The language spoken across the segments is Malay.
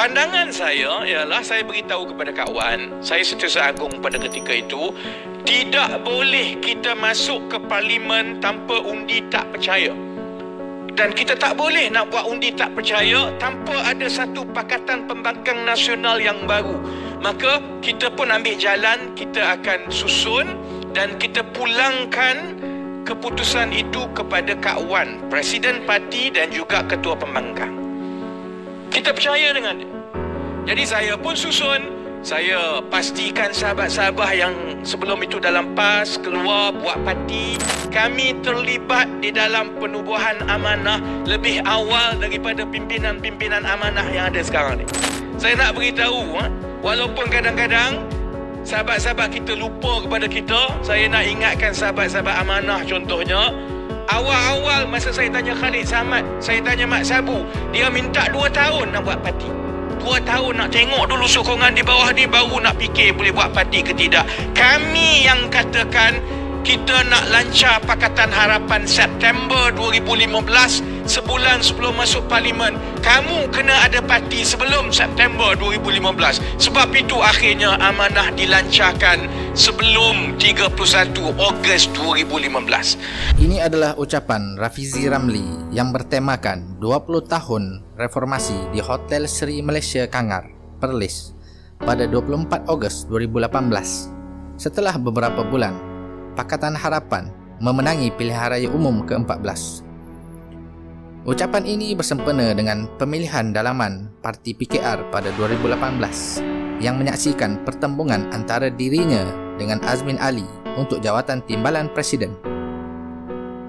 Pandangan saya ialah saya beritahu kepada kawan, saya Setiausaha Agung pada ketika itu, tidak boleh kita masuk ke parlimen tanpa undi tak percaya. Dan kita tak boleh nak buat undi tak percaya tanpa ada satu Pakatan Pembangkang Nasional yang baru. Maka kita pun ambil jalan, kita akan susun dan kita pulangkan keputusan itu kepada Kak Wan, Presiden Parti dan juga Ketua Pembangkang. Kita percaya dengan dia. Jadi saya pun susun, saya pastikan sahabat-sahabat yang sebelum itu dalam PAS keluar buat parti. Kami terlibat di dalam penubuhan amanah lebih awal daripada pimpinan-pimpinan amanah yang ada sekarang ni. Saya nak beritahu, walaupun kadang-kadang sahabat-sahabat kita lupa kepada kita, saya nak ingatkan sahabat-sahabat amanah contohnya. Awal-awal masa saya tanya Khalid Samad, saya tanya Mat Sabu, dia minta 2 tahun nak buat parti. 2 tahun nak tengok dulu sokongan di bawah ni, baru nak fikir boleh buat parti ke tidak. Kami yang katakan kita nak lancar Pakatan Harapan September 2015, sebulan sebelum masuk parlimen. Kamu kena ada parti sebelum September 2015. Sebab itu akhirnya amanah dilancarkan sebelum 31 Ogos 2015. Ini adalah ucapan Rafizi Ramli yang bertemakan 20 tahun reformasi di Hotel Sri Malaysia Kangar, Perlis pada 24 Ogos 2018. Setelah beberapa bulan, Pakatan Harapan memenangi pilihan raya umum ke-14. Ucapan ini bersempena dengan pemilihan dalaman Parti PKR pada 2018 yang menyaksikan pertembungan antara dirinya dengan Azmin Ali untuk jawatan Timbalan Presiden.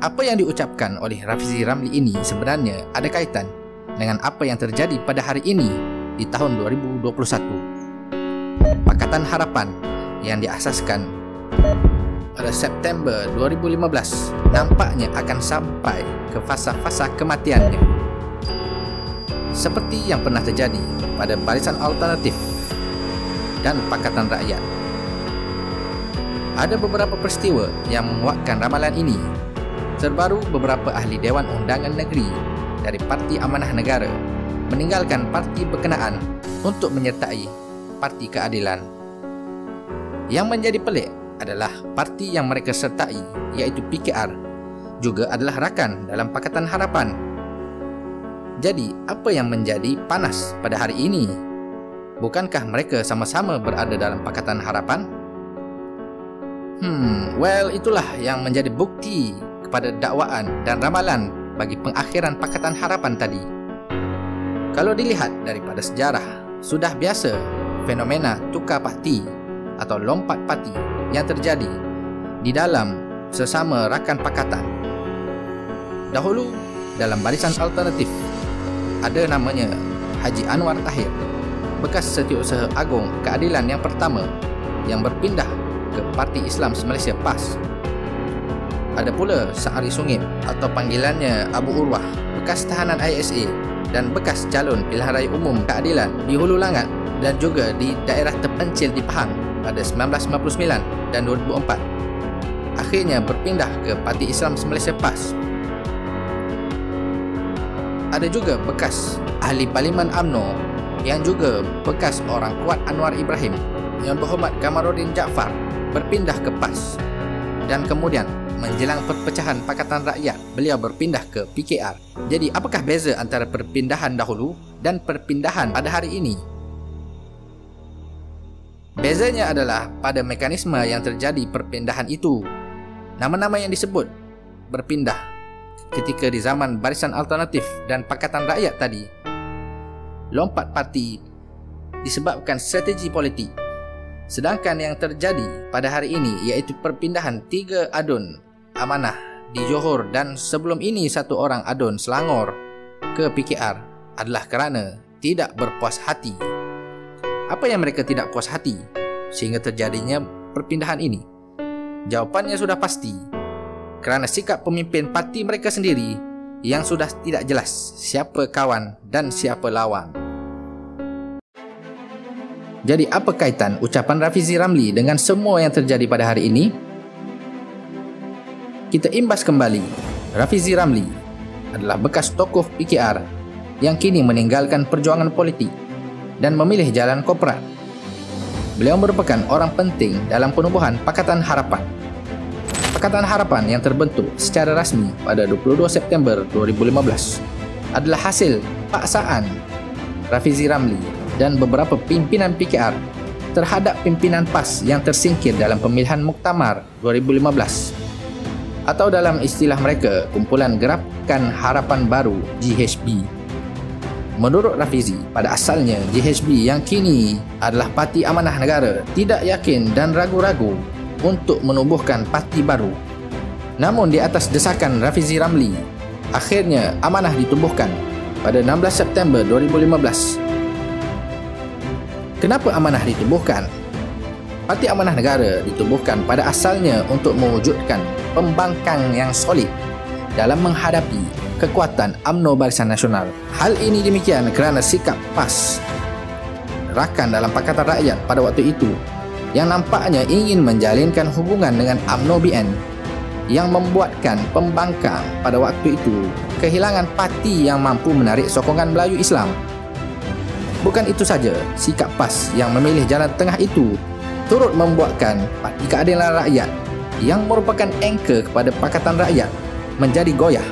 Apa yang diucapkan oleh Rafizi Ramli ini sebenarnya ada kaitan dengan apa yang terjadi pada hari ini di tahun 2021. Pakatan Harapan yang diasaskan pada September 2015 nampaknya akan sampai ke fasa-fasa kematiannya. Seperti yang pernah terjadi pada Barisan Alternatif dan Pakatan Rakyat. Ada beberapa peristiwa yang menguatkan ramalan ini. Terbaru, beberapa ahli Dewan Undangan Negeri dari Parti Amanah Negara meninggalkan parti berkenaan untuk menyertai Parti Keadilan. Yang menjadi pelik adalah parti yang mereka sertai, iaitu PKR, juga adalah rakan dalam Pakatan Harapan. Jadi, apa yang menjadi panas pada hari ini? Bukankah mereka sama-sama berada dalam Pakatan Harapan? Itulah yang menjadi bukti kepada dakwaan dan ramalan bagi pengakhiran Pakatan Harapan tadi. Kalau dilihat daripada sejarah, sudah biasa fenomena tukar parti atau lompat parti yang terjadi di dalam sesama rakan pakatan. Dahulu dalam Barisan Alternatif ada namanya Haji Anwar Tahir, bekas Setiausaha Agung Keadilan yang pertama yang berpindah ke Parti Islam Malaysia PAS. Ada pula Sa'ari Sungip atau panggilannya Abu Urwah, bekas tahanan ISA dan bekas calon pilihan raya umum keadilan di Hulu Langat dan juga di daerah terpencil di Pahang pada 1999 dan 2004. Akhirnya berpindah ke Parti Islam Malaysia PAS. Ada juga bekas ahli Parlimen UMNO yang juga bekas orang kuat Anwar Ibrahim, Yang Berhormat Kamaruddin Jaafar, berpindah ke PAS. Dan kemudian menjelang perpecahan Pakatan Rakyat, beliau berpindah ke PKR. Jadi apakah beza antara perpindahan dahulu dan perpindahan pada hari ini? Bezanya adalah pada mekanisme yang terjadi perpindahan itu. Nama-nama yang disebut berpindah ketika di zaman Barisan Alternatif dan Pakatan Rakyat tadi. Lompat parti disebabkan strategi politik. Sedangkan yang terjadi pada hari ini iaitu perpindahan 3 adun amanah di Johor dan sebelum ini 1 orang adun Selangor ke PKR adalah kerana tidak berpuas hati. Apa yang mereka tidak puas hati sehingga terjadinya perpindahan ini? Jawapannya sudah pasti. Kerana sikap pemimpin parti mereka sendiri yang sudah tidak jelas siapa kawan dan siapa lawan. Jadi apa kaitan ucapan Rafizi Ramli dengan semua yang terjadi pada hari ini? Kita imbas kembali. Rafizi Ramli adalah bekas tokoh PKR yang kini meninggalkan perjuangan politik dan memilih jalan korporat. Beliau merupakan orang penting dalam penubuhan Pakatan Harapan. Pakatan Harapan yang terbentuk secara rasmi pada 22 September 2015 adalah hasil paksaan Rafizi Ramli dan beberapa pimpinan PKR terhadap pimpinan PAS yang tersingkir dalam pemilihan Muktamar 2015, atau dalam istilah mereka, Kumpulan Gerakan Harapan Baru GHB. Menurut Rafizi, pada asalnya GHB yang kini adalah Parti Amanah Negara tidak yakin dan ragu-ragu untuk menubuhkan parti baru. Namun di atas desakan Rafizi Ramli, akhirnya Amanah ditubuhkan pada 16 September 2015. Kenapa Amanah ditubuhkan? Parti Amanah Negara ditubuhkan pada asalnya untuk mewujudkan pembangkang yang solid dalam menghadapi kekuatan UMNO Barisan Nasional. Hal ini demikian kerana sikap PAS, rakan dalam Pakatan Rakyat pada waktu itu, yang nampaknya ingin menjalinkan hubungan dengan UMNO BN, yang membuatkan pembangkang pada waktu itu kehilangan parti yang mampu menarik sokongan Melayu Islam. Bukan itu saja, sikap PAS yang memilih jalan tengah itu turut membuatkan Parti Keadilan Rakyat yang merupakan anchor kepada Pakatan Rakyat menjadi goyah.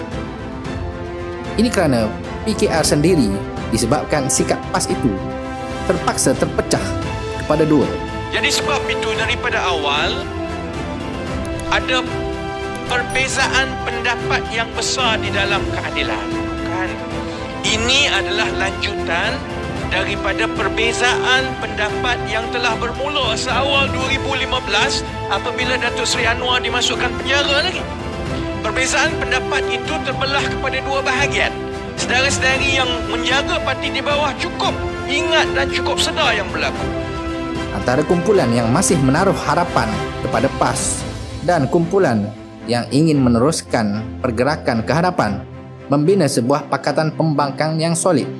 Ini kerana PKR sendiri disebabkan sikap PAS itu terpaksa terpecah kepada dua. Jadi sebab itu daripada awal ada perbezaan pendapat yang besar di dalam keadilan. Kan? Ini adalah lanjutan daripada perbezaan pendapat yang telah bermula seawal 2015 apabila Datuk Seri Anwar dimasukkan penjara lagi. Perbezaan pendapat itu terbelah kepada dua bahagian. Saudara-saudari yang menjaga parti di bawah cukup ingat dan cukup sedar yang berlaku. Antara kumpulan yang masih menaruh harapan kepada PAS dan kumpulan yang ingin meneruskan pergerakan ke hadapan membina sebuah pakatan pembangkang yang solid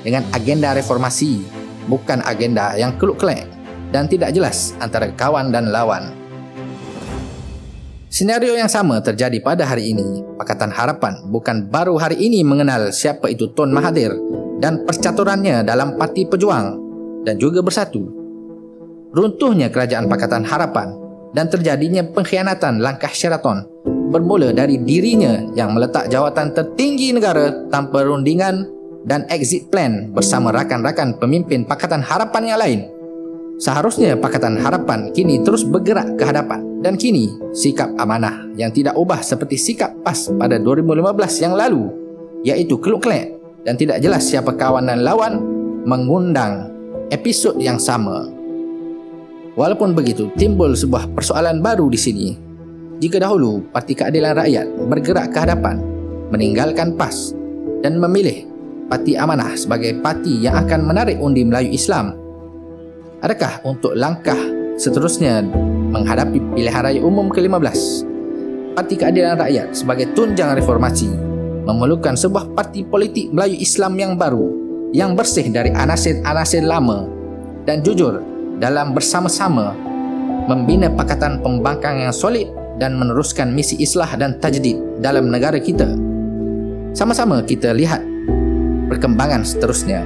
dengan agenda reformasi, bukan agenda yang keluk-kelek dan tidak jelas antara kawan dan lawan. Senario yang sama terjadi pada hari ini. Pakatan Harapan bukan baru hari ini mengenal siapa itu Tun Mahathir dan percaturannya dalam Parti Pejuang dan juga Bersatu. Runtuhnya kerajaan Pakatan Harapan dan terjadinya pengkhianatan langkah Sheraton bermula dari dirinya yang meletak jawatan tertinggi negara tanpa rundingan dan exit plan bersama rakan-rakan pemimpin Pakatan Harapan yang lain. Seharusnya Pakatan Harapan kini terus bergerak ke hadapan, dan kini sikap Amanah yang tidak ubah seperti sikap PAS pada 2015 yang lalu, iaitu keluk-kelek dan tidak jelas siapa kawan dan lawan, mengundang episod yang sama. Walaupun begitu, timbul sebuah persoalan baru di sini. Jika dahulu Parti Keadilan Rakyat bergerak ke hadapan, meninggalkan PAS dan memilih Parti Amanah sebagai parti yang akan menarik undi Melayu Islam, adakah untuk langkah seterusnya menghadapi pilihan raya umum ke-15, Parti Keadilan Rakyat sebagai tunjang reformasi memerlukan sebuah parti politik Melayu Islam yang baru, yang bersih dari anasir-anasir lama dan jujur dalam bersama-sama membina pakatan pembangkang yang solid dan meneruskan misi islah dan tajdid dalam negara kita. Sama-sama kita lihat perkembangan seterusnya.